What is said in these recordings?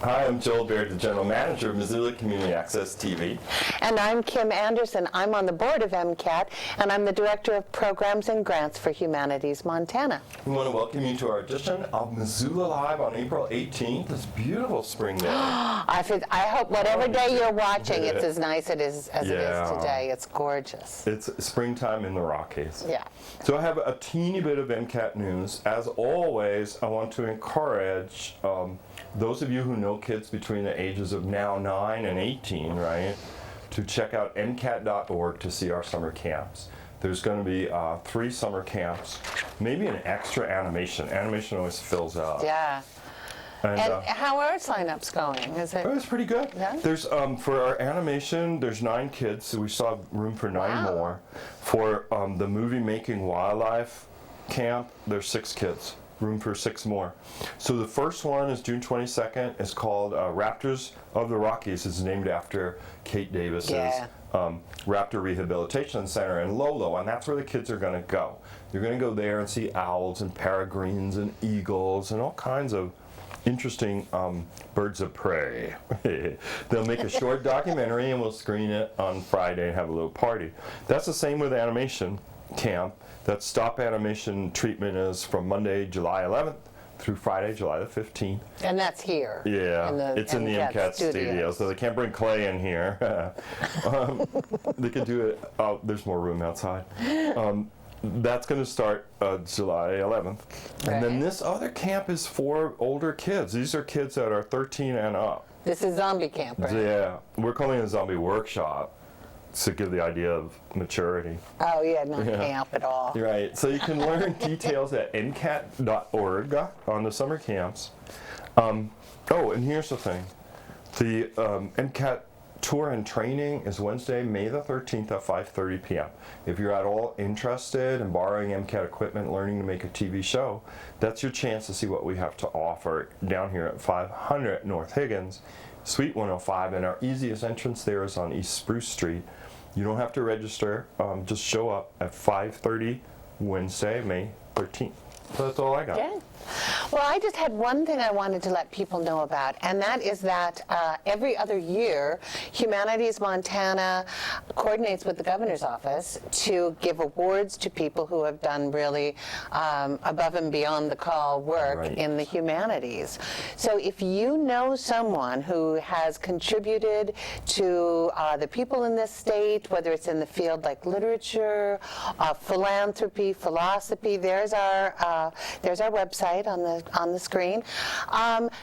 Hi, I'm Joel Baird, the General Manager of Missoula Community Access TV. And I'm Kim Anderson. I'm on the board of MCAT, and I'm the Director of Programs and Grants for Humanities Montana. We want to welcome you to our edition of Missoula Live on April 18th. This beautiful spring day. I hope whatever day you're watching, it's as nice as it is today. It's gorgeous. It's springtime in the Rockies. Yeah. So I have a teeny bit of MCAT news. As always, I want to encourage those of you who know kids between the ages of now 9 and 18, right, to check out MCAT.org to see our summer camps. There's going to be 3 summer camps, maybe an extra animation. Animation always fills out. Yeah. And how are sign-ups going? Is it? It's pretty good. Yeah? There's for our animation, there's 9 kids, so we still have room for 9 more. For the movie making wildlife camp, there's 6 kids. Room for 6 more. So the first one is June 22nd. It's called Raptors of the Rockies. It's named after Kate Davis's Raptor Rehabilitation Center in Lolo, and that's where the kids are going to go. They're going to go there and see owls and peregrines and eagles and all kinds of interesting birds of prey. They'll make a short documentary and we'll screen it on Friday and have a little party. That's the same with animation camp. That stop animation treatment is from Monday, July 11th through Friday, July the 15th. And that's here. Yeah, it's in the MCAT studio, so they can't bring clay in here. They can do it, there's more room outside. That's going to start July 11th. And then this other camp is for older kids. These are kids that are 13 and up. This is zombie camp, right? Yeah, we're calling it a zombie workshop to give the idea of maturity. Oh yeah, not camp at all. Right, so you can learn details at mcat.org on the summer camps. And here's the thing. The MCAT tour and training is Wednesday, May the 13th at 5:30 p.m. If you're at all interested in borrowing MCAT equipment, learning to make a TV show, that's your chance to see what we have to offer down here at 500 North Higgins, Suite 105, and our easiest entrance there is on East Spruce Street. You don't have to register, just show up at 5:30 Wednesday, May 13th. So that's all I got. Yeah. Well, I just had one thing I wanted to let people know about, and that is that every other year, Humanities Montana coordinates with the governor's office to give awards to people who have done really above and beyond the call work in the humanities. So if you know someone who has contributed to the people in this state, whether it's in the field like literature, philanthropy, philosophy, there's our website on the screen.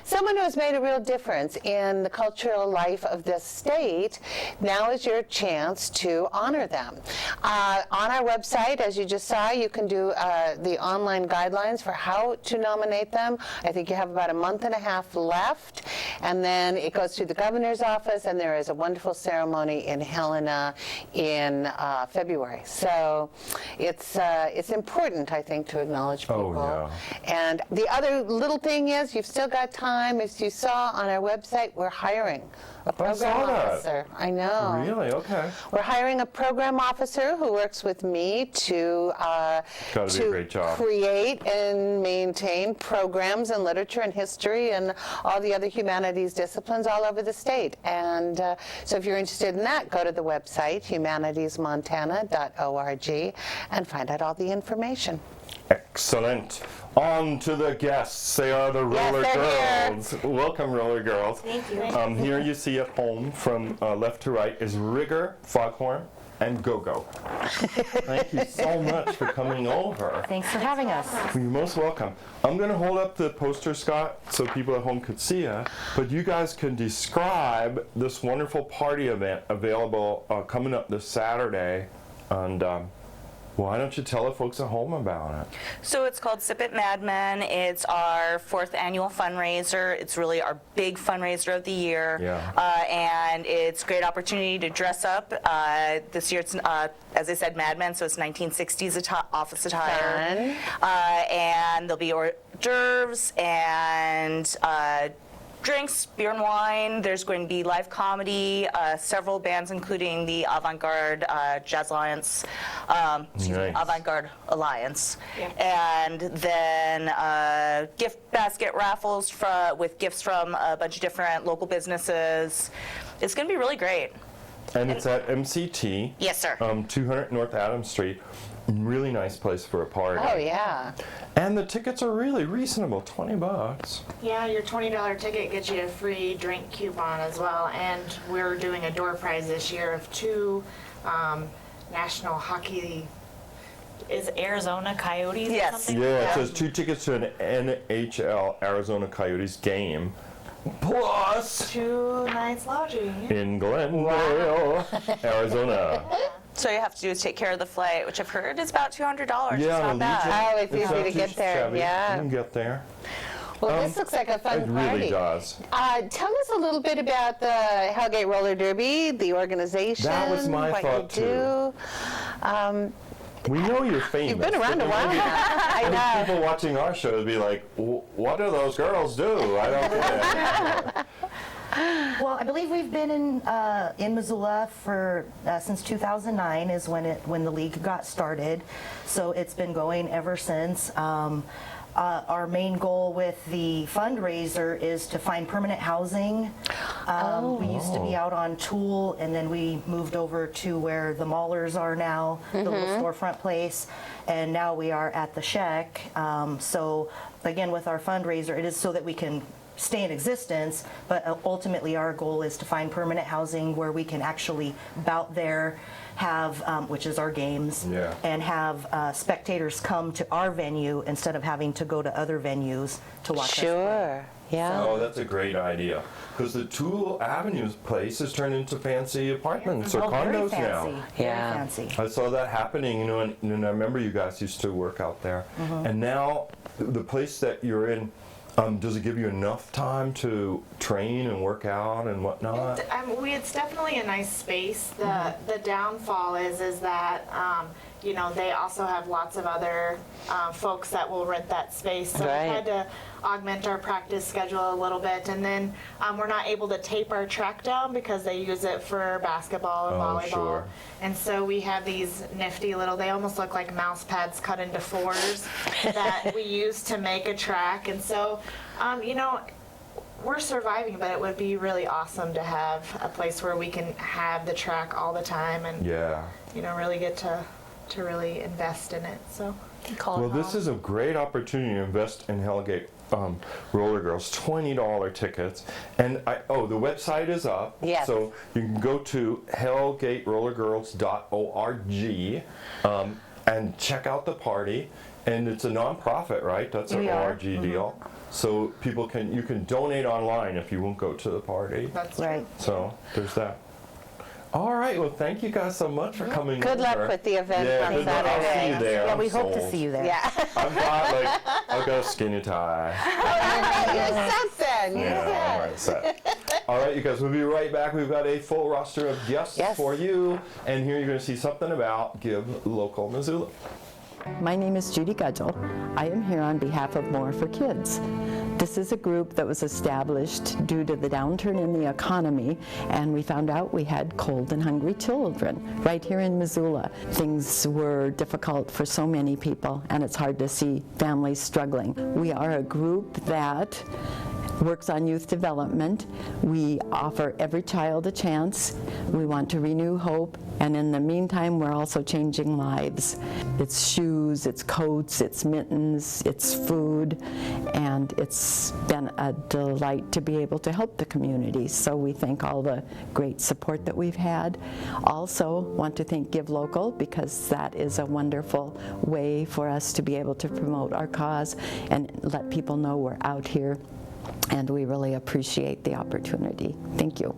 Someone who has made a real difference in the cultural life of this state, now is your chance to honor them. On our website, as you just saw, you can do the online guidelines for how to nominate them. I think you have about a month and a half left, and then it goes to the governor's office, and there is a wonderful ceremony in Helena in February. So it's important, I think, to acknowledge people. Oh, yeah. And the other little thing is, you've still got time. As you saw on our website, we're hiring a program officer. I know. Really? Okay. We're hiring a program officer who works with me to Gotta be a great job. create and maintain programs in literature and history and all the other humanities disciplines all over the state. And so if you're interested in that, go to the website, humanitiesmontana.org, and find out all the information. Excellent. On to the guests. They are the Roller Girls. Welcome, Roller Girls. Thank you. Here you see at home from left to right is Rigger, Foghorn, and Go-Go. Thank you so much for coming over. Thanks for having us. You're most welcome. I'm going to hold up the poster, Scott, so people at home could see it, but you guys can describe this wonderful party event available coming up this Saturday, and why don't you tell the folks at home about it? So it's called Sip It Mad Men. It's our 4th annual fundraiser. It's really our big fundraiser of the year. Yeah. And it's a great opportunity to dress up. This year it's, as I said, Mad Men, so it's 1960s office attire. Fun. And there'll be hors d'oeuvres and drinks, beer and wine. There's going to be live comedy, several bands, including the Avant-Garde Jazz Alliance, Nice. Avant-Garde Alliance. And then gift basket raffles with gifts from a bunch of different local businesses. It's going to be really great. And it's at MCT. Yes, sir. 200 North Adams Street. Really nice place for a party. Oh, yeah. And the tickets are really reasonable, $20. Yeah, your $20 ticket gets you a free drink coupon as well, and we're doing a door prize this year of 2 national hockey, is Arizona Coyotes or Yes. something? Yeah, it says 2 tickets to an NHL Arizona Coyotes game, plus 2 nights lodging. in Glendale, Arizona. So all you have to do is take care of the flight, which I've heard is about $200. It's Yeah, not bad. Oh, it's easy not to too get there, shabby. yeah. You can get there. Well, this looks like a fun It party. really does. Tell us a little bit about the Hellgate Roller Derby, the organization. That was my what thought, you do. We know you're famous. You've been around but a while maybe- now. I maybe know. people watching our show would be like, what do those girls do? I don't get it. Well, I believe we've been in Missoula for since 2009 is when the league got started. So it's been going ever since. Our main goal with the fundraiser is to find permanent housing. We used to be out on Tool, and then we moved over to where the Maulers are now, the little storefront place, and now we are at the Shack. So again, with our fundraiser, it is so that we can stay in existence, but ultimately our goal is to find permanent housing where we can actually bout there, have, which is our games, Yeah. and have spectators come to our venue instead of having to go to other venues to watch us play. Sure, yeah. Oh, that's a great idea. Because the Tool Avenues place has turned into fancy apartments or Oh, very condos fancy, now. very Yeah. fancy. I saw that happening, and I remember you guys used to work out there. And now, the place that you're in, does it give you enough time to train and work out and whatnot? It's definitely a nice space. The downfall is that they also have lots of other folks that will rent that space. So Right. we had to augment our practice schedule a little bit, and then we're not able to tape our track down because they use it for basketball and Oh, volleyball. sure. And so we have these nifty little, they almost look like mouse pads cut into 4s that we use to make a track. And so, we're surviving, but it would be really awesome to have a place where we can have the track all the time and, Yeah. really get to really invest in it. So. Well, this is a great opportunity to invest in Hellgate Roller Girls. $20 tickets, and the website is up. Yes. So you can go to hellgaterollergirls.org and check out the party. And it's a nonprofit, right? That's an We are. ORG deal. So you can donate online if you won't go to the party. That's Right. So there's that. All right. Well, thank you guys so much for coming. Good luck over. with the event Yeah, on good luck. I'll see Saturday. you there. Yeah, I'm we hope to sold. see you there. Yeah. I've got a skinny tie. You're set then. You're Yeah, set. all right, set. All right, you guys, we'll be right back. We've got a full roster of guests Yes. for you, and here you're going to see something about Give Local Missoula. My name is Judy Gudgel. I am here on behalf of More for Kids. This is a group that was established due to the downturn in the economy, and we found out we had cold and hungry children right here in Missoula. Things were difficult for so many people, and it's hard to see families struggling. We are a group that works on youth development. We offer every child a chance. We want to renew hope, and in the meantime, we're also changing lives. It's shoes, it's coats, it's mittens, it's food, and it's been a delight to be able to help the community. So we thank all the great support that we've had. Also want to thank Give Local, because that is a wonderful way for us to be able to promote our cause and let people know we're out here. And we really appreciate the opportunity. Thank you.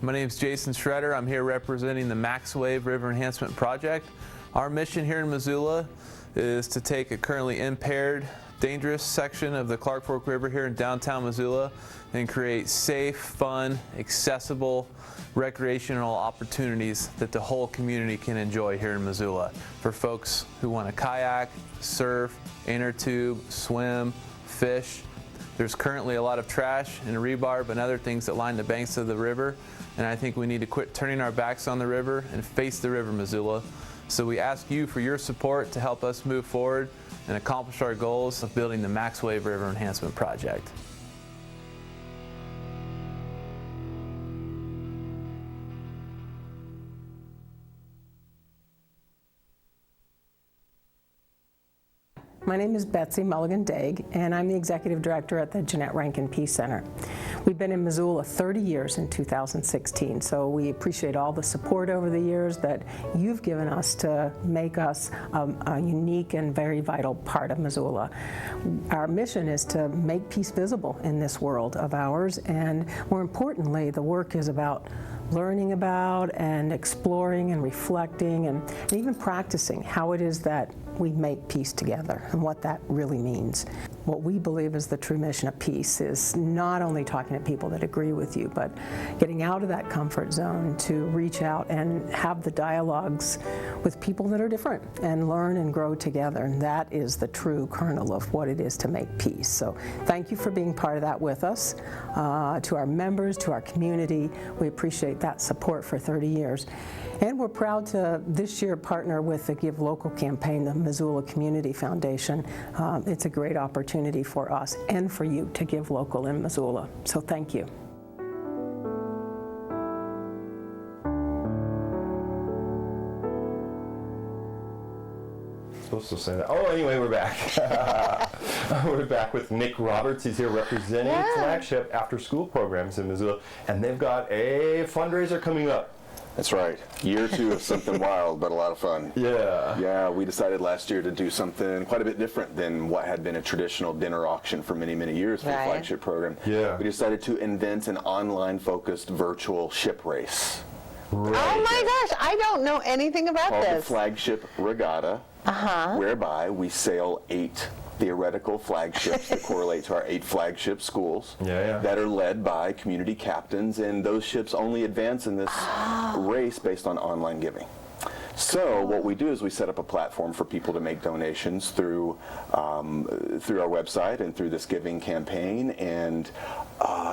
My name is Jason Schroeder. I'm here representing the Maxwave River Enhancement Project. Our mission here in Missoula is to take a currently impaired dangerous section of the Clark Fork River here in downtown Missoula and create safe, fun, accessible recreational opportunities that the whole community can enjoy here in Missoula. For folks who want to kayak, surf, inner tube, swim, fish. There's currently a lot of trash and rebarb and other things that line the banks of the river, and I think we need to quit turning our backs on the river and face the river, Missoula. So we ask you for your support to help us move forward and accomplish our goals of building the Max Wave River Enhancement Project. My name is Betsy Mulligan-Daig, and I'm the Executive Director at the Jeanette Rankin Peace Center. We've been in Missoula 30 years in 2016, so we appreciate all the support over the years that you've given us to make us a unique and very vital part of Missoula. Our mission is to make peace visible in this world of ours, and more importantly, the work is about learning about and exploring and reflecting and even practicing how it is that we make peace together and what that really means. What we believe is the true mission of peace is not only talking to people that agree with you, but getting out of that comfort zone to reach out and have the dialogues with people that are different and learn and grow together. And that is the true kernel of what it is to make peace. So thank you for being part of that with us. To our members, to our community, we appreciate that support for 30 years. And we're proud to this year partner with the Give Local campaign, the Missoula Community Foundation. It's a great opportunity for us and for you to give local in Missoula. So thank you. Supposed to say that. Oh, anyway, we're back. We're back with Nick Roberts. He's here representing Flagship after school programs in Missoula, and they've got a fundraiser coming up. That's right. Year 2 of something wild, but a lot of fun. Yeah. Yeah, we decided last year to do something quite a bit different than what had been a traditional dinner auction for many, many years for the Flagship program. Yeah. We decided to invent an online-focused virtual ship race. Right. Oh my gosh, I don't know anything about Called the this. Flagship Regatta, whereby we sail 8 theoretical flagships that correlate to our 8 flagship schools that are led by community captains, and those ships only advance in this race based on online giving. So what we do is we set up a platform for people to make donations through our website and through this giving campaign, and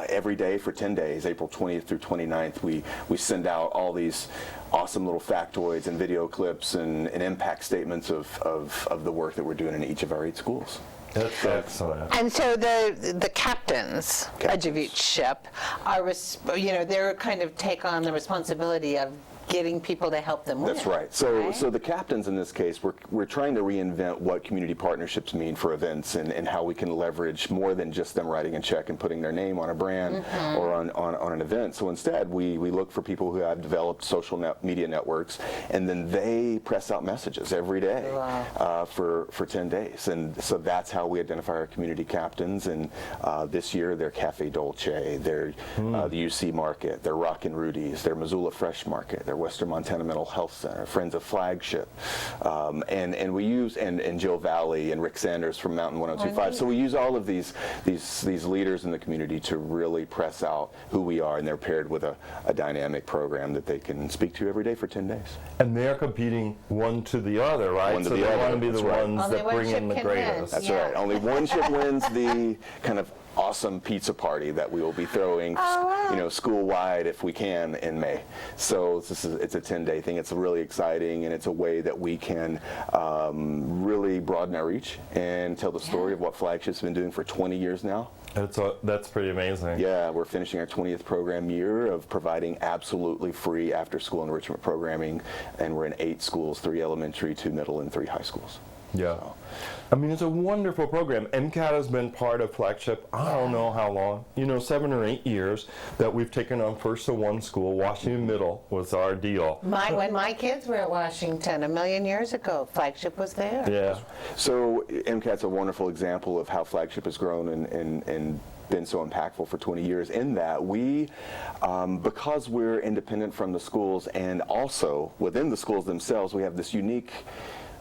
every day for 10 days, April 20th through 29th, we send out all these awesome little factoids and video clips and impact statements of the work that we're doing in each of our 8 schools. That's excellent. And so the captains of each ship are, they're kind of take on the responsibility of getting people to help them win. That's right. So the captains in this case, we're trying to reinvent what community partnerships mean for events and how we can leverage more than just them writing a check and putting their name on a brand or on an event. So instead, we look for people who have developed social media networks, and then they press out messages every day for 10 days. And so that's how we identify our community captains. And this year, they're Cafe Dolce, they're the UC Market, they're Rockin' Rudy's, they're Missoula Fresh Market, they're Western Montana Mental Health Center, Friends of Flagship, and we use and Jill Valley and Rick Sanders from Mountain 1025. So we use all of these leaders in the community to really press out who we are, and they're paired with a dynamic program that they can speak to every day for 10 days. And they're competing one to the other, right? One to so the they other. want to be the That's ones that bring in the greatest. That's right. Only one ship wins the kind of awesome pizza party that we will be throwing, school-wide if we can in May. So it's a 10-day thing. It's really exciting, and it's a way that we can really broaden our reach and tell the story of what Flagship's been doing for 20 years now. That's pretty amazing. Yeah, we're finishing our 20th program year of providing absolutely free after-school enrichment programming, and we're in 8 schools, 3 elementary, 2 middle, and 3 high schools. Yeah. I mean, it's a wonderful program. MCAT has been part of Flagship, I don't know how long, 7 or 8 years that we've taken on first to one school. Washington Middle was our deal. When my kids were at Washington a million years ago, Flagship was there. Yeah. So MCAT's a wonderful example of how Flagship has grown and been so impactful for 20 years in that we, because we're independent from the schools and also within the schools themselves, we have this unique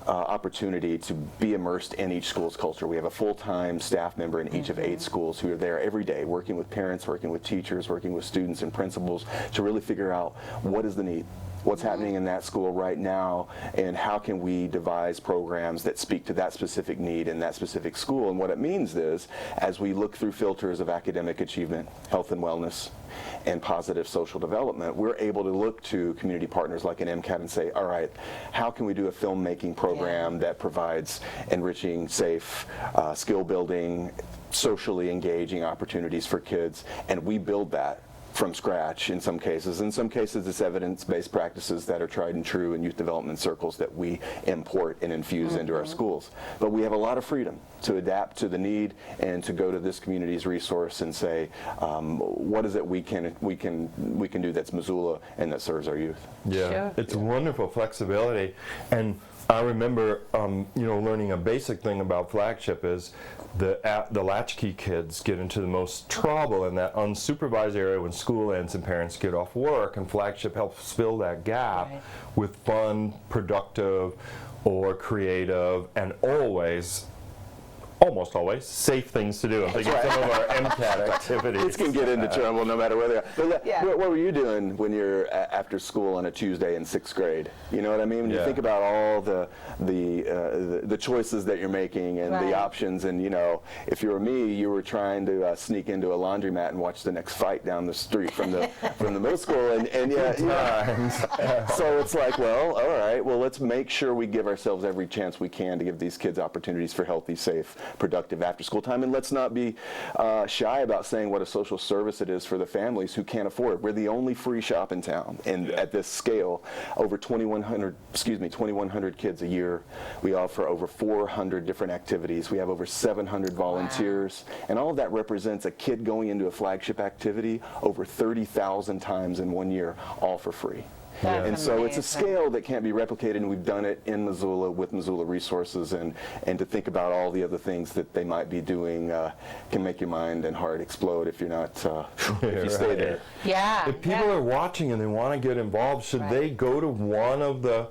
opportunity to be immersed in each school's culture. We have a full-time staff member in each of 8 schools who are there every day, working with parents, working with teachers, working with students and principals to really figure out what is the need. What's happening in that school right now, and how can we devise programs that speak to that specific need in that specific school? And what it means is, as we look through filters of academic achievement, health and wellness, and positive social development, we're able to look to community partners like an MCAT and say, all right, how can we do a filmmaking program that provides enriching, safe, skill building, socially engaging opportunities for kids, and we build that from scratch in some cases. In some cases, it's evidence-based practices that are tried and true in youth development circles that we import and infuse into our schools. But we have a lot of freedom to adapt to the need and to go to this community's resource and say, what is it we can do that's Missoula and that serves our youth? Yeah, Sure. it's wonderful flexibility. And I remember, learning a basic thing about Flagship is the latchkey kids get into the most trouble in that unsupervised area when school ends and parents get off work, and Flagship helps fill that gap with fun, productive, or creative, and almost always, safe things to do. I'm thinking some of our MCAT activities. Kids can get into trouble no matter where they are. But what were you doing when you're after school on a Tuesday in 6th grade? You know what I mean? When you think about all the choices that you're making and the options, and if you were me, you were trying to sneak into a laundromat and watch the next fight down the street from the middle school, and so it's like, well, all right, well, let's make sure we give ourselves every chance we can to give these kids opportunities for healthy, safe, productive after school time, and let's not be shy about saying what a social service it is for the families who can't afford it. We're the only free shop in town, and at this scale, over 2,100 kids a year. We offer over 400 different activities. We have over 700 volunteers, and all of that represents a kid going into a Flagship activity over 30,000 times in 1 year, all for free. And so it's a scale that can't be replicated, and we've done it in Missoula with Missoula resources, and to think about all the other things that they might be doing can make your mind and heart explode if you're not, if you stay there. Yeah. If people are watching and they want to get involved, should they go to one of the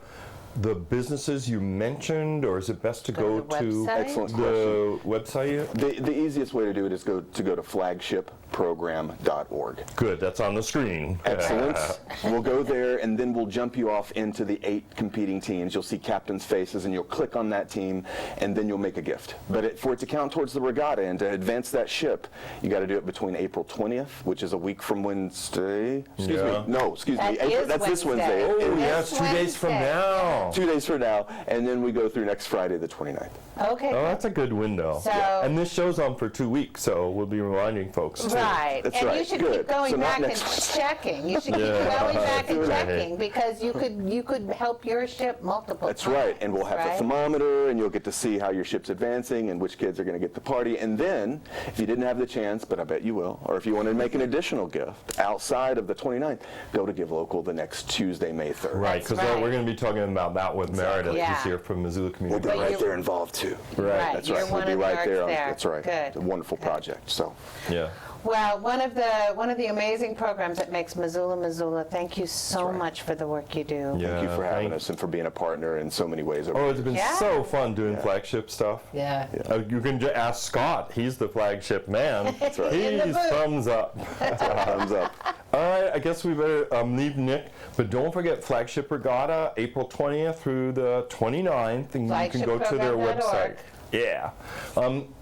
businesses you mentioned, or is it best to go to Excellent the website? The easiest way to do it is go to flagshipprogram.org. Good, that's on the screen. Excellent. We'll go there, and then we'll jump you off into the 8 competing teams. You'll see captains' faces, and you'll click on that team, and then you'll make a gift. But for it to count towards the regatta and to advance that ship, you got to do it between April 20th, which is a week from Wednesday. Excuse me. That's this Wednesday. Oh, yeah, it's 2 days from now. 2 days from now, and then we go through next Friday, the 29th. Okay. Oh, that's a good window. So, and this show's on for 2 weeks, so we'll be reminding folks too. Right. That's and right. you should Good. keep going So not back and next checking. You should keep going back and checking, because you could help your ship multiple That's times. right, and we'll have a thermometer, and you'll get to see how your ship's advancing and which kids are going to get the party. And then, if you didn't have the chance, but I bet you will, or if you want to make an additional gift outside of the 29th, go to Give Local the next Tuesday, May 3rd. Right, because we're going to be talking about that with Meredith this year from Missoula We'll Community. be right there involved too. Right. That's You're right. one We'll be of the right there. arts there. That's right. Good. It's a wonderful project. So. Yeah. Well, one of the amazing programs that makes Missoula, thank you so much for the work you do. Thank you for having us and for being a partner in so many ways. Oh, it's been so fun doing Flagship stuff. Yeah. You can just ask Scott. He's the Flagship man. That's right. He's thumbs up. Thumbs up. All right, I guess we better leave Nick. But don't forget Flagship Regatta, April 20th through the 29th. And you can go to their website. Yeah.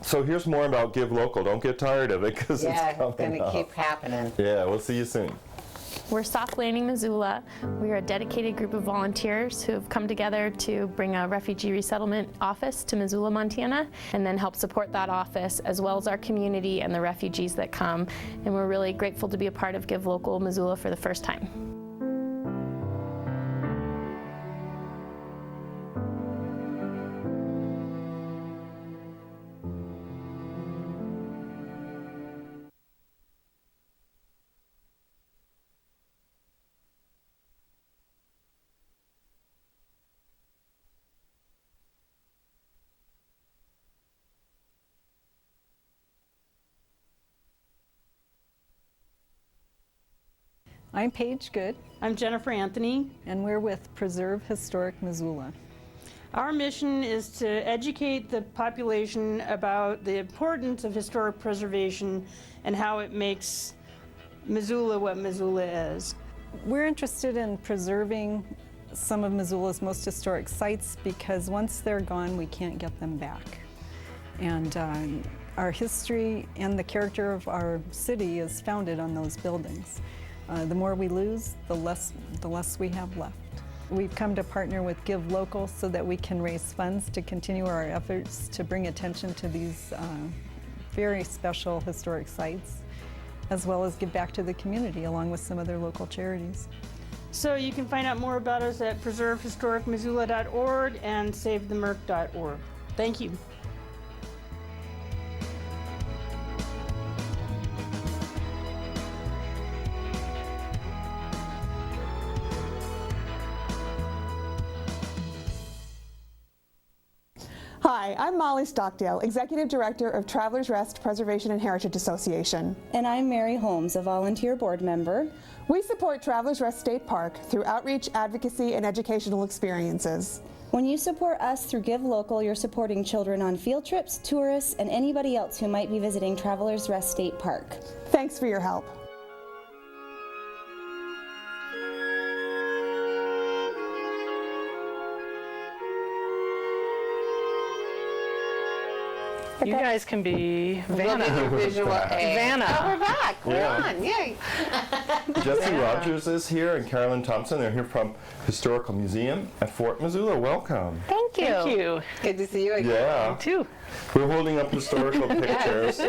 So here's more about Give Local. Don't get tired of it, because it's coming going to up. keep happening. Yeah, we'll see you soon. We're Soft Landing Missoula. We are a dedicated group of volunteers who have come together to bring a refugee resettlement office to Missoula, Montana, and then help support that office, as well as our community and the refugees that come. And we're really grateful to be a part of Give Local Missoula for the first time. I'm Paige Good. I'm Jennifer Anthony, and we're with Preserve Historic Missoula. Our mission is to educate the population about the importance of historic preservation and how it makes Missoula what Missoula is. We're interested in preserving some of Missoula's most historic sites because once they're gone, we can't get them back. And our history and the character of our city is founded on those buildings. The more we lose, the less we have left. We've come to partner with Give Local so that we can raise funds to continue our efforts to bring attention to these very special historic sites, as well as give back to the community along with some other local charities. So you can find out more about us at preservehistoricmissoula.org and savethemerc.org. Thank you. Hi, I'm Molly Stockdale, Executive Director of Travelers Rest Preservation and Heritage Association. And I'm Mary Holmes, a volunteer board member. We support Travelers Rest State Park through outreach, advocacy, and educational experiences. When you support us through Give Local, you're supporting children on field trips, tourists, and anybody else who might be visiting Travelers Rest State Park. Thanks for your help. You guys can be Vanna. Visual aid. Vanna. Oh, we're back. We're on. Yay. Jesse Rogers is here and Carolyn Thompson. They're here from Historical Museum at Fort Missoula. Welcome. Thank you. Thank you. Good to see you again. Yeah. You too. We're holding up historical pictures.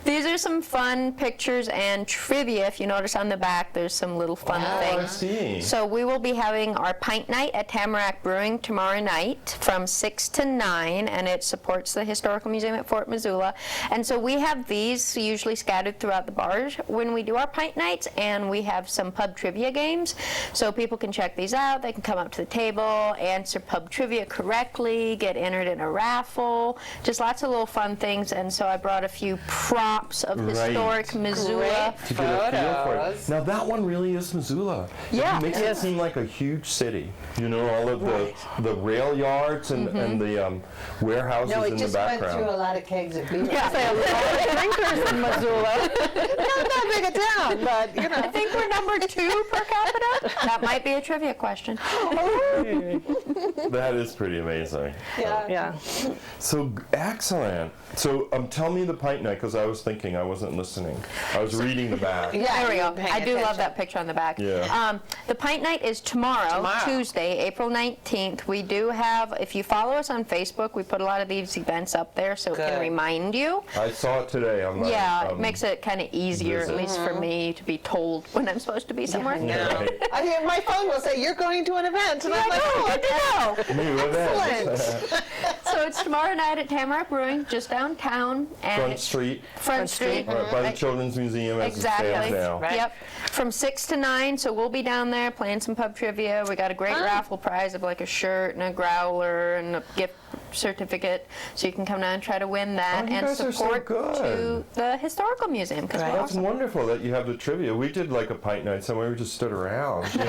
These are some fun pictures and trivia. If you notice on the back, there's some little fun I things. see. So we will be having our pint night at Tamarack Brewing tomorrow night from 6 to 9, and it supports the Historical Museum at Fort Missoula. And so we have these usually scattered throughout the bars when we do our pint nights, and we have some pub trivia games. So people can check these out. They can come up to the table, answer pub trivia correctly, get entered in a raffle. Just lots of little fun things, and so I brought a few props of historic Missoula. To get a feel for it. Now that one really is Missoula. Yeah. It makes it seem like a huge city. You know, all of the rail yards and the warehouses No, it in the just went background. through a lot of kegs of beer. Yeah, a lot of drinkers in Missoula. Not that big a town, but you know. I think we're number 2 per capita. That might be a trivia question. That is pretty amazing. Yeah. So excellent. So tell me the pint night, because I was thinking, I wasn't listening. I was reading the back. Yeah, there we go. paying I do love attention. that picture on the back. Yeah. The pint night is tomorrow, Tuesday, April 19th. We do have, if you follow us on Facebook, we put a lot of these events up there so it can remind you. I saw it today on my It makes it kind of easier, visit. at least for me, to be told when I'm supposed to be somewhere. Right. I mean, my phone will say, you're going to an event. And I'm like, oh, good to know. New event. So it's tomorrow night at Tamarack Brewing, just downtown. And Front it's Street. Front Street. Right by the Children's Museum as Exactly. it stands now. Yep. From 6 to 9, so we'll be down there playing some pub trivia. We got a great raffle prize of like a shirt and a growler and a gift certificate, so you can come down and try to win that you and guys are so support good. to the Historical Museum. Because we're That's awesome. wonderful that you have the trivia. We did like a pint night somewhere. We just stood around. You know.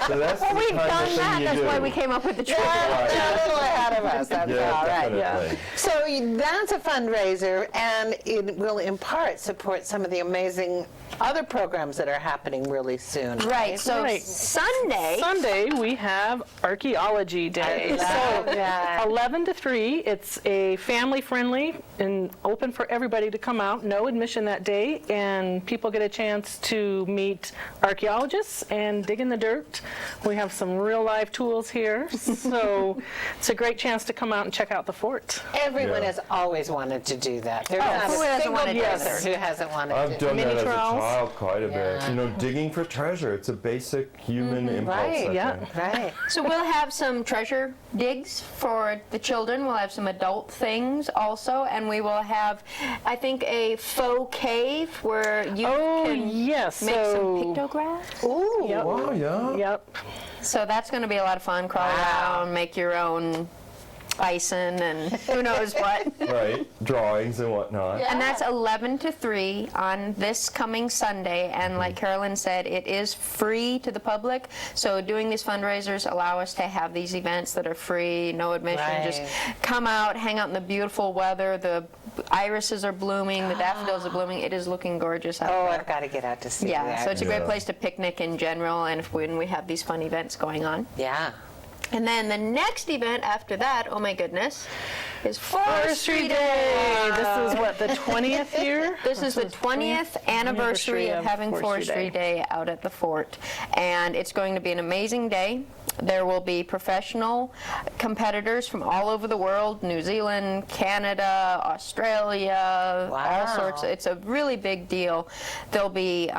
So that's Well, the we've kind of done thing that. you That's do. why we came up with the trivia. they're a little ahead of us. That's Yeah, all right. definitely. So that's a fundraiser, and it will in part support some of the amazing other programs that are happening really soon. Right. So Right. Sunday we have Archaeology Day. I love So that. 11 to 3. It's a family-friendly and open for everybody to come out. No admission that day, and people get a chance to meet archaeologists and dig in the dirt. We have some real live tools here, so it's a great chance to come out and check out the fort. Everyone Yeah. has always wanted to do that. There's not who a hasn't single wanted to do person that? who hasn't wanted I've to. done that Mini as a trials. child quite a bit. You know, digging for treasure. It's a basic human impulse, Right, I yeah. think. Right. So we'll have some treasure digs for the children. We'll have some adult things also, and we will have, I think, a faux cave where you can yes. make So, some pictographs. Ooh. Yep. Wow, yeah. Yep. So that's going to be a lot of fun. Crawl around, make your own bison and who knows what. Right, drawings and whatnot. And that's 11 to 3 on this coming Sunday. And like Carolyn said, it is free to the public. So doing these fundraisers allow us to have these events that are free, no admission. Just come out, hang out in the beautiful weather. The irises are blooming, the daffodils are blooming. It is looking gorgeous out there. I've got to get out to see Yeah, that. so it's a great place to picnic in general, and when we have these fun events going on. Yeah. And then the next event after that, oh my goodness, is Forestry Day. This is what, the 20th year? This is the 20th anniversary of having Forestry Day out at the fort. And it's going to be an amazing day. There will be professional competitors from all over the world, New Zealand, Canada, Australia, all sorts. It's a really big deal. There'll be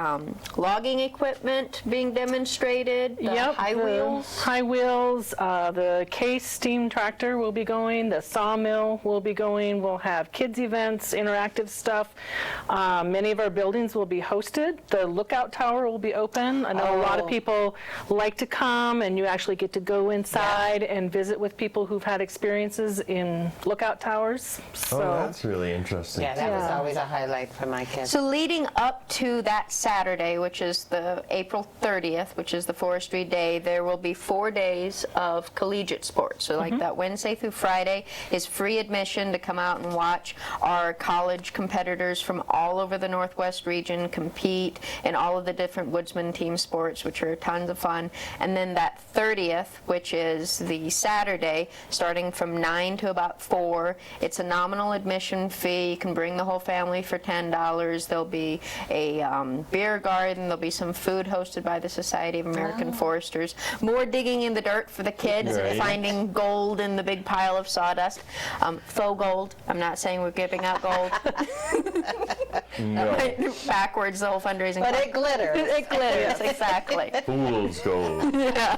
logging equipment being demonstrated, high wheels. High wheels, the Case steam tractor will be going, the sawmill will be going, we'll have kids events, interactive stuff. Many of our buildings will be hosted. The lookout tower will be open. I know a lot of people like to come, and you actually get to go inside and visit with people who've had experiences in lookout towers. So that's really interesting. Yeah, that was always a highlight for my kids. So leading up to that Saturday, which is the April 30th, which is the Forestry Day, there will be 4 days of collegiate sports. So like that Wednesday through Friday is free admission to come out and watch our college competitors from all over the Northwest region compete in all of the different woodsman team sports, which are tons of fun. And then that 30th, which is the Saturday, starting from 9 to about 4. It's a nominal admission fee. You can bring the whole family for $10. There'll be a beer garden. There'll be some food hosted by the Society of American Foresters. More digging in the dirt for the kids and finding gold in the big pile of sawdust. Faux gold. I'm not saying we're giving out gold. Backwards, the whole fundraising. But it glitters. It glitters, exactly. Fool's gold. Yeah.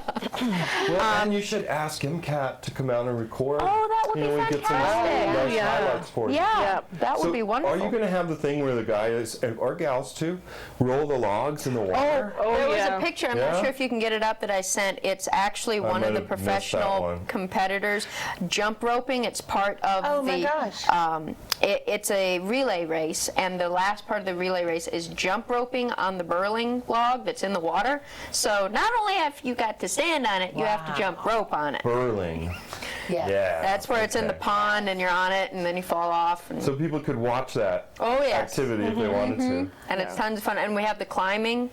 Well, and you should ask MCAT to come out and record. Oh, that would be we get some fantastic. nice highlights for you. Yeah, that would So be wonderful. Are you going to have the thing where the guys, or gals too, roll the logs in the water? There was a picture, I'm not sure if you can get it up, that I sent. It's actually one of the might have missed that professional one. competitors. Jump roping, it's part of it's a relay race, and the last part of the relay race is jump roping on the burling log that's in the water. So not only have you got to stand on it, you have to jump rope on it. Burling. Yeah. That's where it's in the pond and you're on it and then you fall off. And So people could watch that activity if they wanted to. And it's tons of fun. And we have the climbing,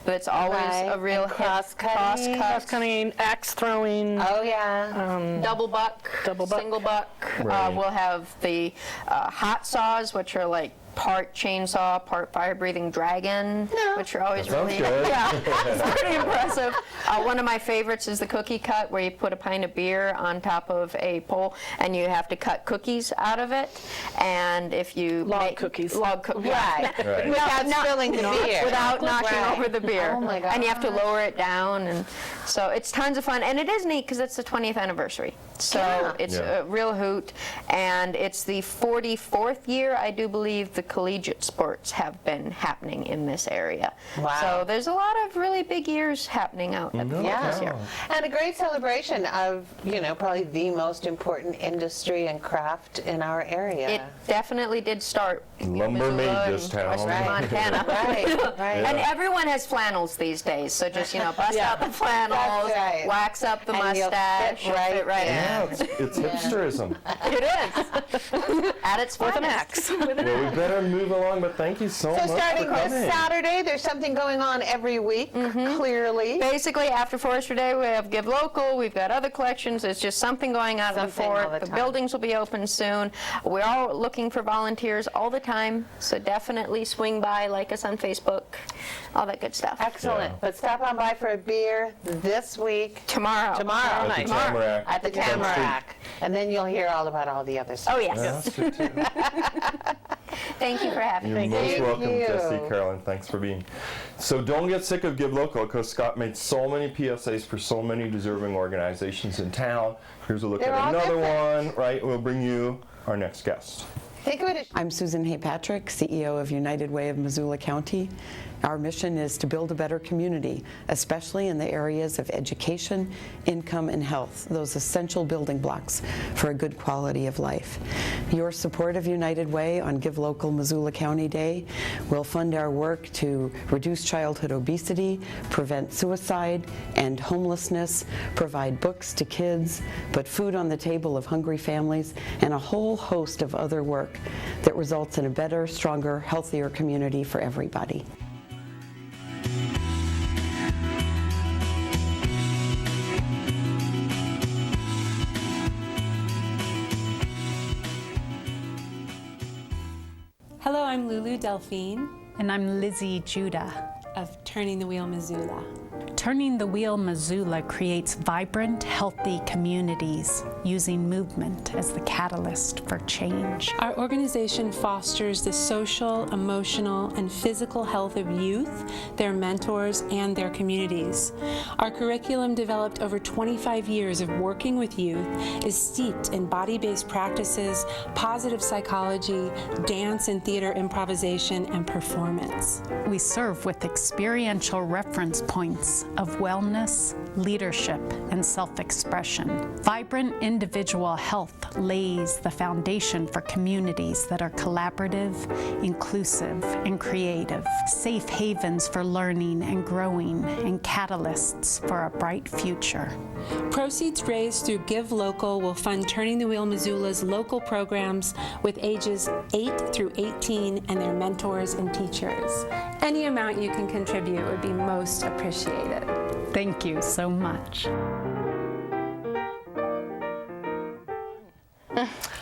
that's always a real hit. cross-cutting, axe throwing. Oh, yeah. Double buck, single buck. Right. We'll have the hot saws, which are like part chainsaw, part fire-breathing dragon, which are always That sounds really good. it's pretty impressive. One of my favorites is the cookie cut, where you put a pint of beer on top of a pole, and you have to cut cookies out of it. And if you Log cookies. without spilling the beer. without knocking over the beer. Oh my God. And you have to lower it down, and so it's tons of fun. And it is neat because it's the 20th anniversary, so it's a real hoot. And it's the 44th year, I do believe, the collegiate sports have been happening in this area. Wow. So there's a lot of really big years happening out at the fort this year. And a great celebration of, probably the most important industry and craft in our area. It definitely did start in Lumber made Missoula this and town. Western Montana. Right. And everyone has flannels these days, so just, bust out the flannels, wax up the And you'll mustache, fit right fit right in. Yeah, it's hipsterism. It is. At its With an finest. axe. Well, we better move along, but thank you so much So starting for coming. this Saturday, there's something going on every week, clearly. Basically, after Forestry Day, we have Give Local, we've got other collections, there's just something going on at the Something all fort. the The time. buildings will be open soon. We're all looking for volunteers all the time, so definitely swing by, like us on Facebook, all that good stuff. Excellent. But stop on by for a beer this week. Tomorrow. Tomorrow. At the Tamarack. At the Tamarack. And then you'll hear all about all the other stuff. Oh, yes. Yeah, that's good too. Thank you for having You're me. most welcome, you. Jesse, Carolyn. Thanks for being. So don't get sick of Give Local, because Scott made so many PSAs for so many deserving organizations in town. Here's a look They're all at another different. one, right? We'll bring you our next guest. Think of it as I'm Susan Hay Patrick, CEO of United Way of Missoula County, Our mission is to build a better community, especially in the areas of education, income, and health, those essential building blocks for a good quality of life. Your support of United Way on Give Local Missoula County Day will fund our work to reduce childhood obesity, prevent suicide and homelessness, provide books to kids, put food on the table of hungry families, and a whole host of other work that results in a better, stronger, healthier community for everybody. Hello, I'm Lulu Delphine. And I'm Lizzie Judah of Turning the Wheel Missoula. Turning the Wheel Missoula creates vibrant, healthy communities using movement as the catalyst for change. Our organization fosters the social, emotional, and physical health of youth, their mentors, and their communities. Our curriculum, developed over 25 years of working with youth, is steeped in body-based practices, positive psychology, dance and theater improvisation, and performance. We serve with experiential reference points of wellness, leadership, and self-expression. Vibrant individual health lays the foundation for communities that are collaborative, inclusive, and creative, safe havens for learning and growing, and catalysts for a bright future. Proceeds raised through Give Local will fund Turning the Wheel Missoula's local programs with ages 8 through 18 and their mentors and teachers. Any amount you can contribute would be most appreciated. Thank you so much.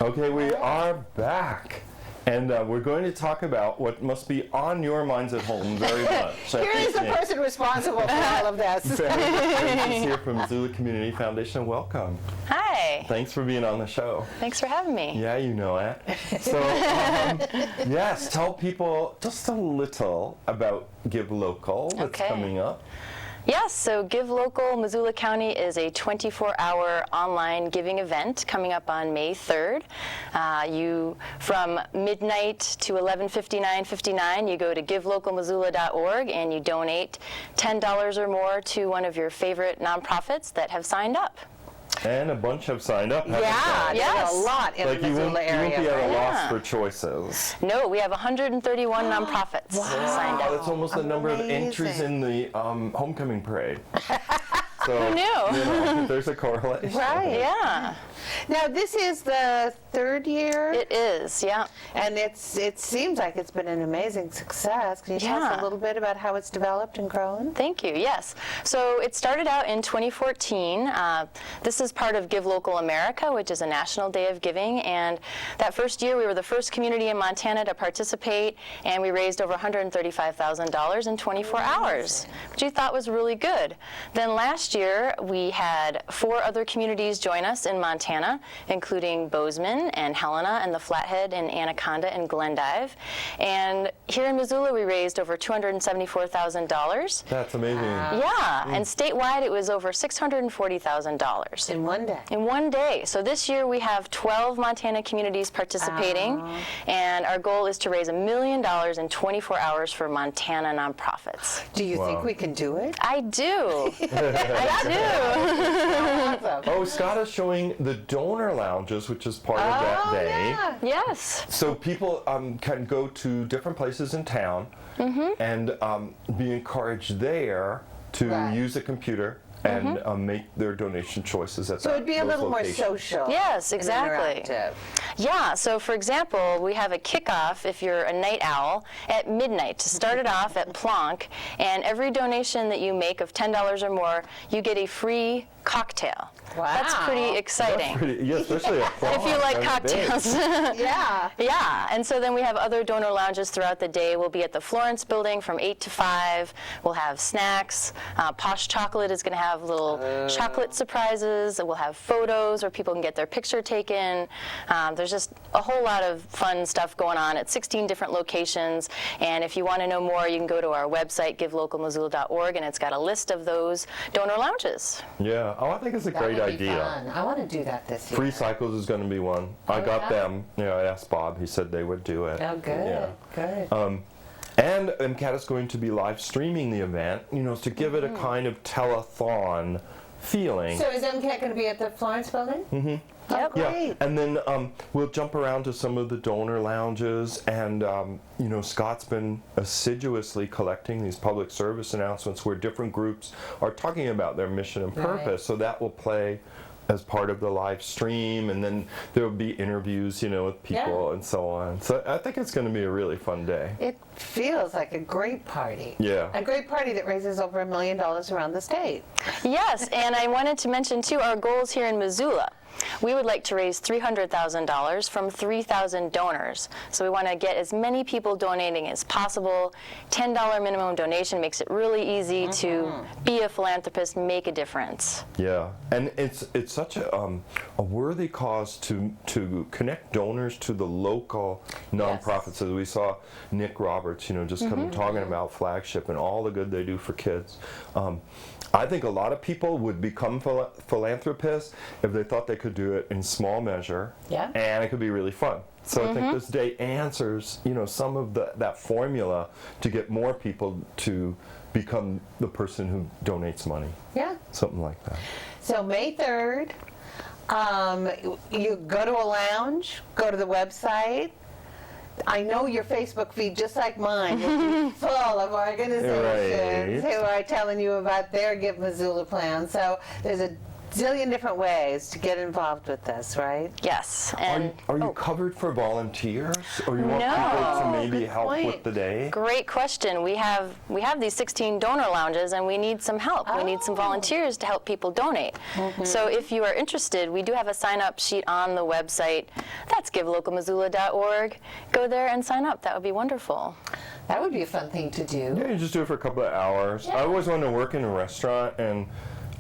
Okay, we are back. And we're going to talk about what must be on your minds at home very much. Here is the person responsible for all of this. Francis here from Missoula Community Foundation. Welcome. Hi. Thanks for being on the show. Thanks for having me. Yeah, you know it. So, yes, tell people just a little about Give Local that's coming up. Yes, so Give Local Missoula County is a 24-hour online giving event coming up on May 3rd. From midnight to 11:59:59, you go to givelocalmissoula.org and you donate $10 or more to one of your favorite nonprofits that have signed up. And a bunch have signed up. Yeah, there's a lot in the Missoula area. You won't be at a loss for choices. No, we have 131 nonprofits signed up. That's almost the number of entries in the homecoming parade. So, who knew? There's a correlation. Right. Yeah. Now, this is the third year? It is, yeah. And it seems like it's been an amazing success. Can you tell us a little bit about how it's developed and grown? Thank you, yes. So it started out in 2014. This is part of Give Local America, which is a national day of giving. And that first year, we were the first community in Montana to participate, and we raised over $135,000 in 24 hours, which we thought was really good. Then last year, we had 4 other communities join us in Montana, including Bozeman and Helena and the Flathead and Anaconda and Glendive. And here in Missoula, we raised over $274,000. That's amazing. Yeah, and statewide, it was over $640,000. In one day? In one day. So this year, we have 12 Montana communities participating, and our goal is to raise $1 million in 24 hours for Montana nonprofits. Do you think we can do it? I do. I do. Oh, Scott is showing the donor lounges, which is part of that day. Yeah. Yes. So people can go to different places in town and be encouraged there to use a computer and make their donation choices at So it'd be a little more locations. social. Yes, exactly. Yeah, so for example, we have a kickoff if you're a night owl at midnight to start it off at Plonk, and every donation that you make of $10 or more, you get a free cocktail. Wow. That's pretty exciting. That's pretty, yeah, especially at If you like cocktails. Yeah. Yeah, and so then we have other donor lounges throughout the day. We'll be at the Florence building from 8 to 5. We'll have snacks. Posh Chocolate is going to have little chocolate surprises. We'll have photos where people can get their picture taken. There's just a whole lot of fun stuff going on at 16 different locations. And if you want to know more, you can go to our website, givelocalmissoula.org, and it's got a list of those donor lounges. Yeah, oh, I think it's a great idea. Fun. I want to do that this year. Free Cycles is going to be one. I got them. Yeah, I asked Bob. He said they would do it. Oh, good. Yeah. Good. And MCAT is going to be live streaming the event, to give it a kind of telethon feeling. So is MCAT going to be at the Florence building? Mm-hmm. Oh, great. Yeah, and then we'll jump around to some of the donor lounges, and Scott's been assiduously collecting these public service announcements where different groups are talking about their mission and purpose. Right. So that will play as part of the live stream, and then there will be interviews, with people and so on. So I think it's going to be a really fun day. It feels like a great party. Yeah. A great party that raises over $1 million around the state. Yes, and I wanted to mention too our goals here in Missoula. We would like to raise $300,000 from 3,000 donors. So we want to get as many people donating as possible. $10 minimum donation makes it really easy to be a philanthropist, make a difference. Yeah, and it's such a worthy cause to connect donors to the local nonprofits. As we saw Nick Roberts, just come talking about Flagship and all the good they do for kids. I think a lot of people would become philanthropists if they thought they could do it in small measure, and it could be really fun. So I think this day answers, some of that formula to get more people to become the person who donates money. Yeah. Something like that. So May 3rd, you go to a lounge, go to the website. I know your Facebook feed, just like mine, is full of organizations who are telling you about their Give Missoula plan. So there's a zillion different ways to get involved with this, right? Yes. And are you covered for volunteers, or you want people to maybe help with the day? Great question. We have these 16 donor lounges, and we need some help. We need some volunteers to help people donate. So if you are interested, we do have a sign-up sheet on the website. That's givelocalmissoula.org. Go there and sign up. That would be wonderful. That would be a fun thing to do. Yeah, you just do it for a couple of hours. I always wanted to work in a restaurant, and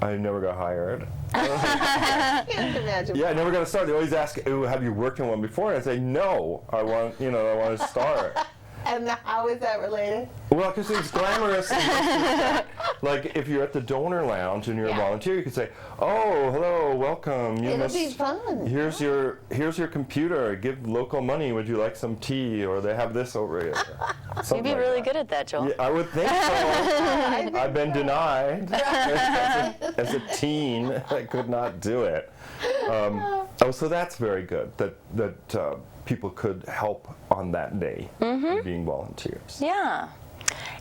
I never got hired. Can't imagine. Yeah, I never got to start. They always ask, "Oh, have you worked in one before?" And I say, "No, I want to start." And how is that related? Well, because it's glamorous. Like if you're at the donor lounge and you're a volunteer, you could say, "Oh, hello, welcome. It'll be fun. Here's your computer. Give local money. Would you like some tea?" Or they have this over here. You'd be really good at that, Joel. Yeah, I would think so. I've been denied as a teen. I could not do it. So that's very good that people could help on that day being volunteers. Yeah.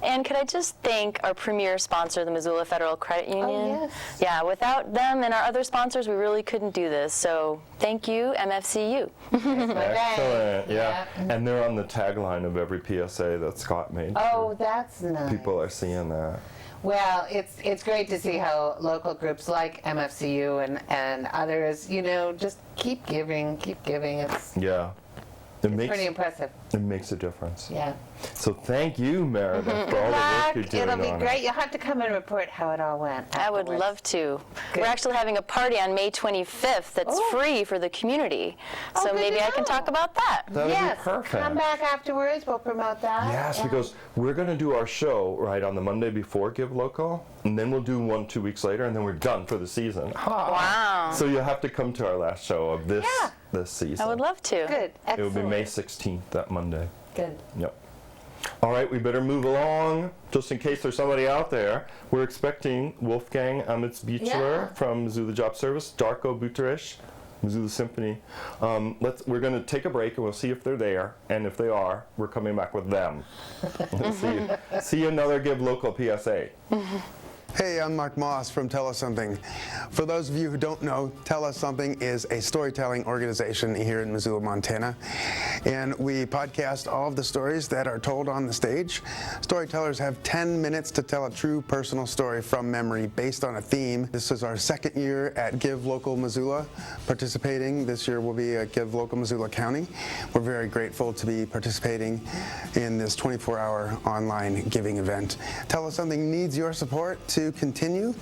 And could I just thank our premier sponsor, the Missoula Federal Credit Union? Oh, yes. Yeah, without them and our other sponsors, we really couldn't do this. So thank you, MFCU. Excellent. Yeah. And they're on the tagline of every PSA that Scott made. Oh, that's nice. People are seeing that. Well, it's great to see how local groups like MFCU and others, just keep giving. It's pretty impressive. It makes a difference. Yeah. So thank you, Meredith, for all the work you're doing. It'll be on great. it. You'll have to come and report how it all went. I would love to. We're actually having a party on May 25th that's free for the community. So maybe I can talk about that. That would be perfect. Come back afterwards. We'll promote that. Yes, because we're going to do our show on the Monday before Give Local, and then we'll do one 2 weeks later, and then we're done for the season. Wow. So you'll have to come to our last show of this season. I would love to. Good. It will be May 16th, that Monday. Good. Yep. All right, we better move along, just in case there's somebody out there. We're expecting Wolfgang Amitsbichler from Missoula Job Service, Darko Butarich, Missoula Symphony. We're going to take a break, and we'll see if they're there. And if they are, we're coming back with them. see another Give Local PSA. Hey, I'm Mark Moss from Tell Us Something. For those of you who don't know, Tell Us Something is a storytelling organization here in Missoula, Montana. And we podcast all of the stories that are told on the stage. Storytellers have 10 minutes to tell a true personal story from memory based on a theme. This is our second year at Give Local Missoula. Participating this year will be at Give Local Missoula County. We're very grateful to be participating in this 24-hour online giving event. Tell Us Something needs your support to continue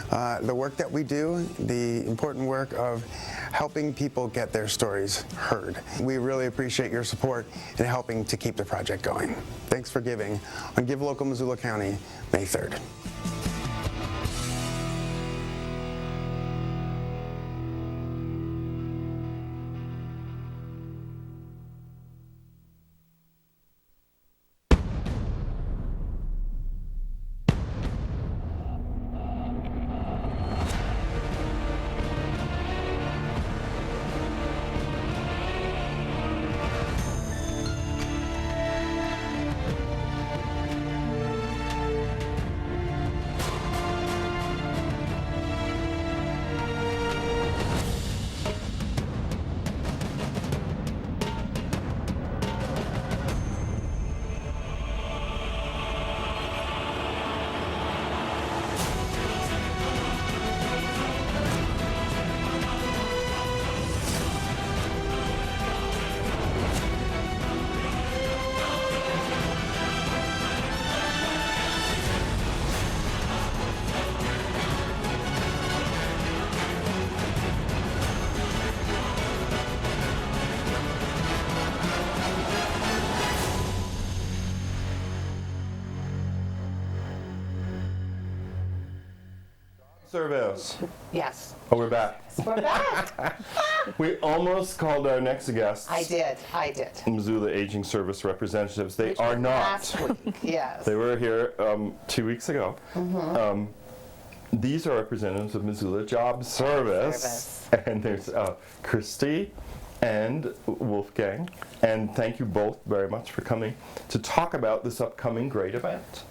the work that we do, the important work of helping people get their stories heard. We really appreciate your support in helping to keep the project going. Thanks for giving on Give Local Missoula County, May 3rd. service. Yes. Oh, we're back. We're back. We almost called our next guests. I did. Missoula Aging Service representatives. They Which are was not. last week, yes. They were here 2 weeks ago. Mhm. These are representatives of Missoula Job Service. And there's Christy and Wolfgang. And thank you both very much for coming to talk about this upcoming great event.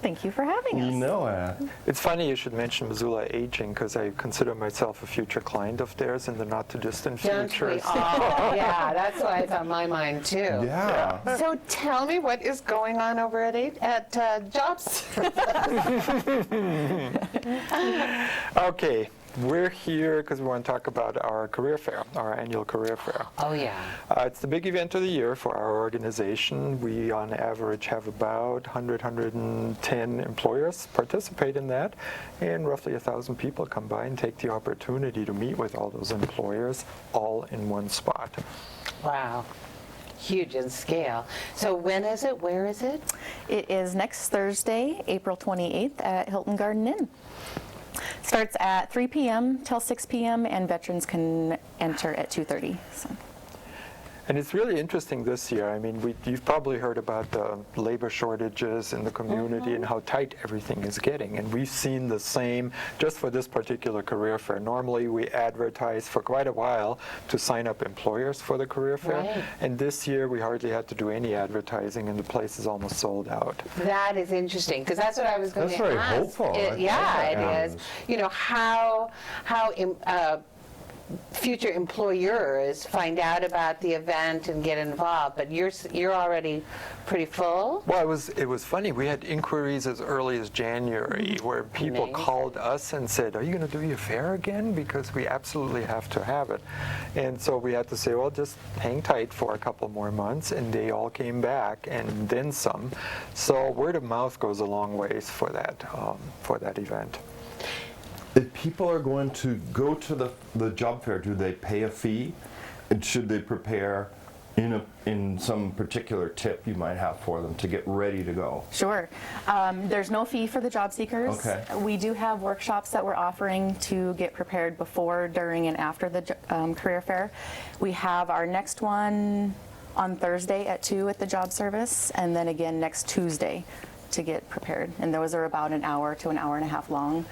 Thank you for having us. You know it. It's funny you should mention Missoula Aging because I consider myself a future client of theirs in the not too distant future. Don't we all? Yeah, that's why it's on my mind too. Yeah. So tell me what is going on over at Jobs. Okay, we're here because we want to talk about our career fair, our annual career fair. Oh yeah. It's the big event of the year for our organization. We on average have about 110 employers participate in that, and roughly 1,000 people come by and take the opportunity to meet with all those employers all in one spot. Wow. Huge in scale. So when is it? Where is it? It is next Thursday, April 28th at Hilton Garden Inn. Starts at 3 p.m. till 6 p.m. and veterans can enter at 2:30. So. And it's really interesting this year. I mean, you've probably heard about the labor shortages in the community and how tight everything is getting. And we've seen the same just for this particular career fair. Normally, we advertise for quite a while to sign up employers for the career fair. Right. And this year, we hardly had to do any advertising, and the place is almost sold out. That is interesting because that's what I was going to ask. That's very hopeful. Yeah, it is. You know how future employers find out about the event and get involved, but you're already pretty full. Well, it was funny. We had inquiries as early as January where people called us and said, "Are you going to do your fair again? Because we absolutely have to have it." And so we had to say, "Well, just hang tight for a couple more months," and they all came back and then some. So word of mouth goes a long ways for that event. If people are going to go to the job fair, do they pay a fee? And should they prepare in some particular tip you might have for them to get ready to go? Sure. There's no fee for the job seekers. Okay. We do have workshops that we're offering to get prepared before, during, and after the career fair. We have our next one on Thursday at 2 at the job service, and then again next Tuesday to get prepared. And those are about an hour to an hour and a half long.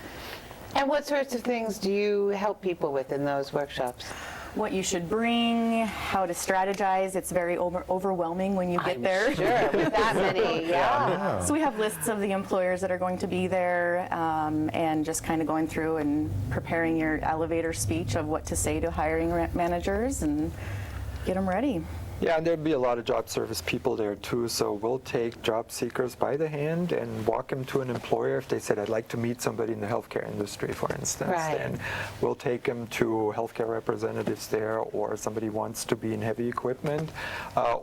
And what sorts of things do you help people with in those workshops? What you should bring, how to strategize. It's very overwhelming when you get there. Sure, with that many, yeah. So we have lists of the employers that are going to be there, and just kind of going through and preparing your elevator speech of what to say to hiring managers and get them ready. Yeah, and there'd be a lot of job service people there too, so we'll take job seekers by the hand and walk them to an employer. If they said, "I'd like to meet somebody in the healthcare industry," for instance, then we'll take them to healthcare representatives there, or somebody wants to be in heavy equipment,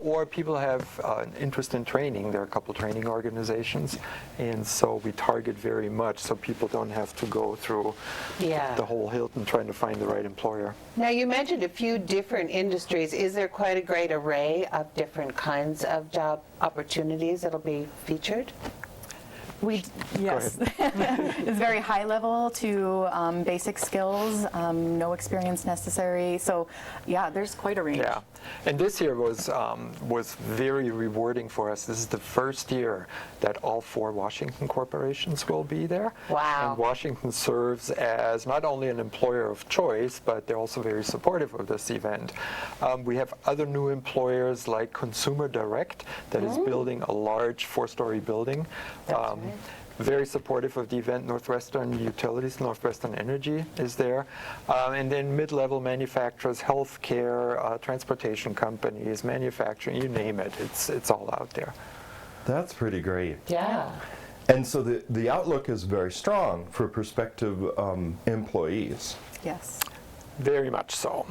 or people have an interest in training. There are a couple training organizations, and so we target very much so people don't have to go through the whole Hilton trying to find the right employer. Now, you mentioned a few different industries. Is there quite a great array of different kinds of job opportunities that'll be featured? Yes. It's very high level to basic skills, no experience necessary. So, yeah, there's quite a range. Yeah, and this year was very rewarding for us. This is the first year that all 4 Washington corporations will be there. Wow. And Washington serves as not only an employer of choice, but they're also very supportive of this event. We have other new employers like Consumer Direct that is building a large 4-story building. Very supportive of the event. Northwestern Utilities, Northwestern Energy is there. And then mid-level manufacturers, healthcare, transportation companies, manufacturing, you name it. It's all out there. That's pretty great. Yeah. And so the outlook is very strong for prospective employees. Yes. Very much so.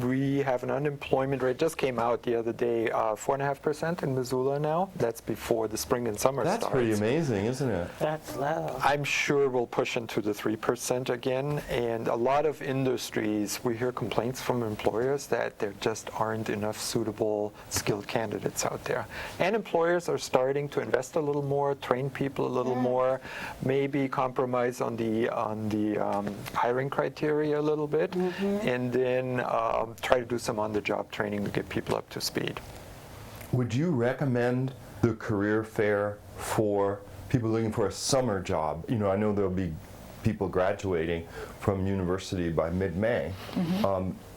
We have an unemployment rate, just came out the other day, 4.5% in Missoula now. That's before the spring and summer That's starts. pretty amazing, isn't it? That's low. I'm sure we'll push into the 3% again. And a lot of industries, we hear complaints from employers that there just aren't enough suitable, skilled candidates out there. And employers are starting to invest a little more, train people a little more, maybe compromise on the hiring criteria a little bit, and then try to do some on-the-job training to get people up to speed. Would you recommend the career fair for people looking for a summer job? You know, I know there'll be people graduating from university by mid-May.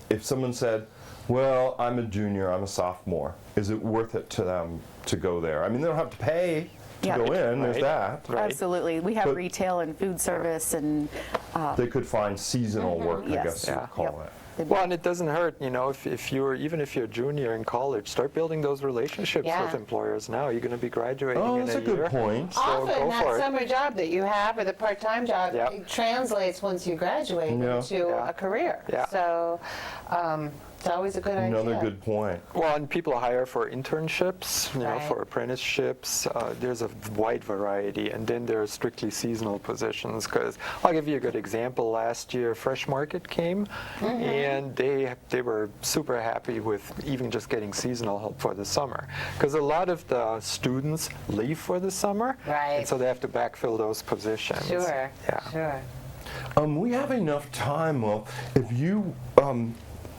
If someone said, well, I'm a junior, I'm a sophomore, is it worth it to them to go there? I mean, they don't have to pay to go in, there's that. Absolutely. We have But retail and food service and they could find seasonal work, I guess you'd call it. Well, and it doesn't hurt, you know, even if you're a junior in college, start building those relationships with employers now. You're going to be graduating in a year. That's a good point. So Often go that for it. summer job that you have or the part-time job it translates once you graduate into a career. So it's always a good idea. Another good point. Well, and people hire for internships, you know, for apprenticeships. There's a wide variety, and then there are strictly seasonal positions. Because I'll give you a good example. Last year, Fresh Market came, and they were super happy with even just getting seasonal help for the summer. Because a lot of the students leave for the summer, and so they have to backfill those positions. Sure. Yeah. Sure. We have enough time. Well, if you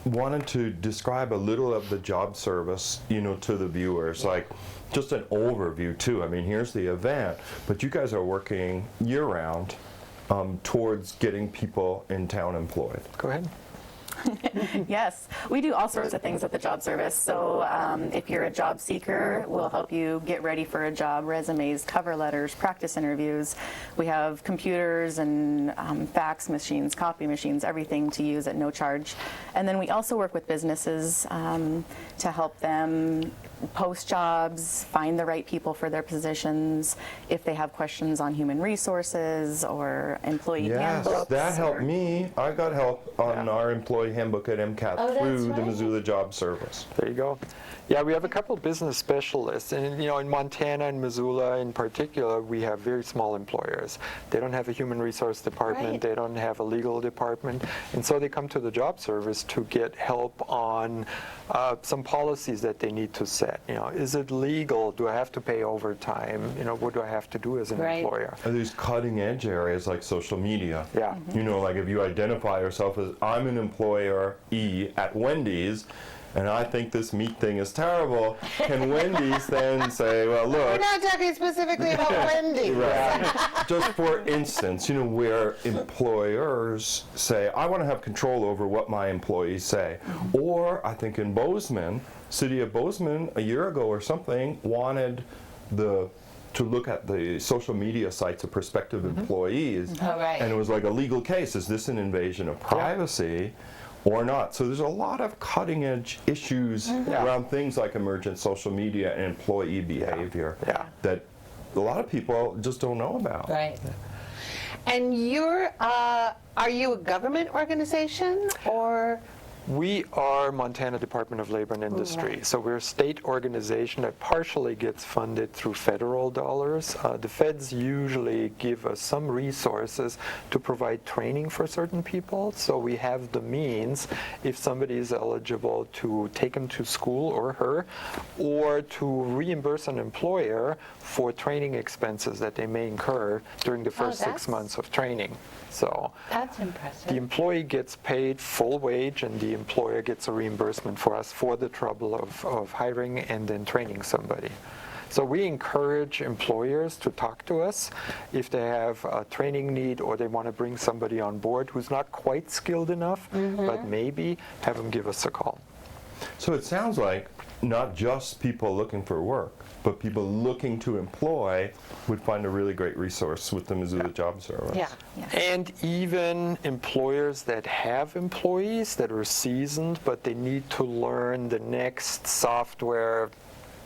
wanted to describe a little of the job service, you know, to the viewers, like just an overview too. I mean, here's the event, but you guys are working year-round towards getting people in town employed. Go ahead. Yes, we do all sorts of things at the job service. So if you're a job seeker, we'll help you get ready for a job, resumes, cover letters, practice interviews. We have computers and fax machines, copy machines, everything to use at no charge. And then we also work with businesses to help them post jobs, find the right people for their positions, if they have questions on human resources or employee handbooks. That helped me. I got help on our employee handbook at MCAT through the Missoula Job Service. There you go. Yeah, we have a couple of business specialists, and you know, in Montana and Missoula in particular, we have very small employers. They don't have a human resource department, they don't have a legal department, and so they come to the job service to get help on some policies that they need to set. You know, is it legal? Do I have to pay overtime? You know, what do I have to do as an employer? Are these cutting edge areas like social media? Yeah. You know, like if you identify yourself as I'm an employee at Wendy's, and I think this meat thing is terrible, can Wendy's then say, well, look. We're not talking specifically about Wendy's. Right. Just for instance, you know, where employers say, I want to have control over what my employees say. Or I think in Bozeman, city of Bozeman, a year ago or something, wanted to look at the social media sites of prospective employees. And it was like a legal case. Is this an invasion of privacy? Or not. So there's a lot of cutting edge issues around things like emergent social media and employee behavior that a lot of people just don't know about. Right. And are you a government organization or? We are Montana Department of Labor and Industry, so we're a state organization that partially gets funded through federal dollars. The feds usually give us some resources to provide training for certain people, so we have the means, if somebody is eligible, to take them to school or her, or to reimburse an employer for training expenses that they may incur during the first 6 months of training. So that's impressive. The employee gets paid full wage, and the employer gets a reimbursement for us for the trouble of hiring and then training somebody. So we encourage employers to talk to us if they have a training need or they want to bring somebody on board who's not quite skilled enough, but maybe have them give us a call. So it sounds like not just people looking for work, but people looking to employ would find a really great resource with the Missoula Job Service. Yeah. And even employers that have employees that are seasoned, but they need to learn the next software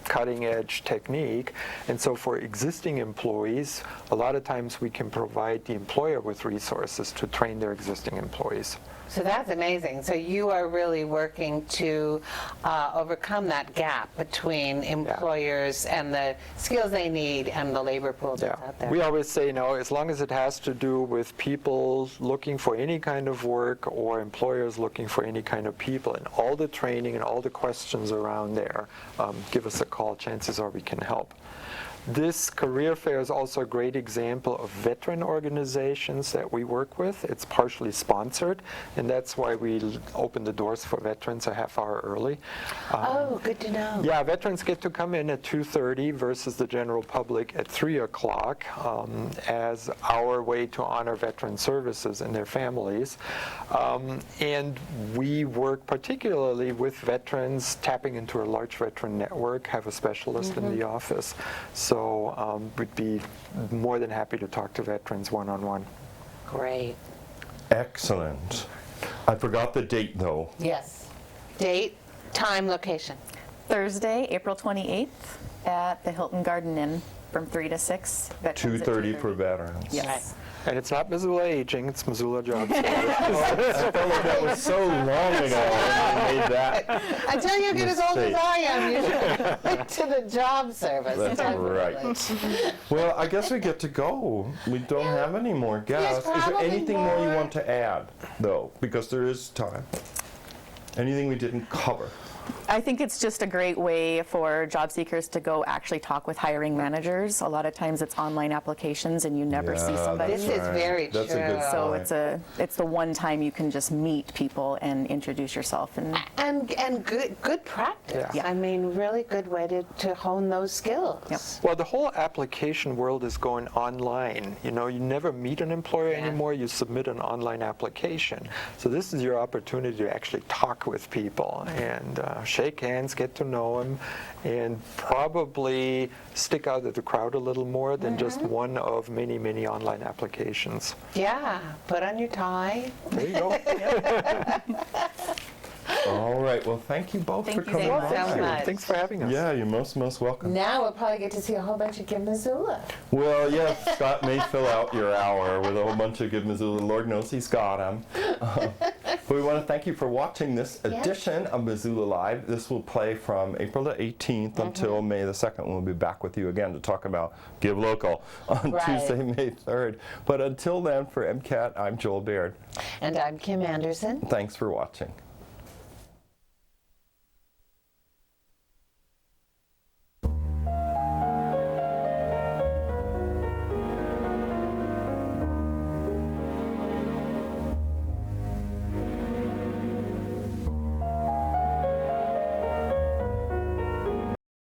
cutting edge technique. And so for existing employees, a lot of times we can provide the employer with resources to train their existing employees. So that's amazing. So you are really working to overcome that gap between employers and the skills they need and the labor pool that's out there. We always say, as long as it has to do with people looking for any kind of work or employers looking for any kind of people, and all the training and all the questions around there, give us a call. Chances are we can help. This career fair is also a great example of veteran organizations that we work with. It's partially sponsored, and that's why we open the doors for veterans a half hour early. Oh, good to know. Yeah, veterans get to come in at 2:30 versus the general public at 3 o'clock as our way to honor veteran services and their families. And we work particularly with veterans, tapping into a large veteran network, have a specialist in the office. So we'd be more than happy to talk to veterans one-on-one. Great. Excellent. I forgot the date, though. Yes. Date, time, location. Thursday, April 28th at the Hilton Garden Inn from 3 to 6. 2:30 for veterans. Yes. And it's not Missoula Aging, it's Missoula Job Service. I felt like that was so long ago when I made that Until you get as old as mistake. I am, you should look to the job service. That's right. Well, I guess we get to go. We don't have any more guests. Is there probably anything more you more. want to add, though? Because there is time. Anything we didn't cover? I think it's just a great way for job seekers to go actually talk with hiring managers. A lot of times it's online applications and you never see somebody. This is very true. That's a good So point. it's the one time you can just meet people and introduce yourself. And good practice. Yeah. I mean, really good way to hone those skills. Well, the whole application world is going online. You never meet an employer anymore. You submit an online application. So this is your opportunity to actually talk with people and shake hands, get to know them, and probably stick out of the crowd a little more than just one of many, many online applications. Yeah, put on your tie. There you go. All right. Well, thank you both for coming so by. much. Thanks for having us. Yeah, you're most welcome. Now we'll probably get to see a whole bunch of Give Missoula. Well, yeah, Scott may fill out your hour with a whole bunch of Give Missoula. Lord knows he's got them. But we want to thank you for watching this edition of Missoula Live. This will play from April the 18th until May the 2nd. We'll be back with you again to talk about Give Local on Tuesday, May 3rd. But until then, for MCAT, I'm Joel Baird. And I'm Kim Anderson. Thanks for watching.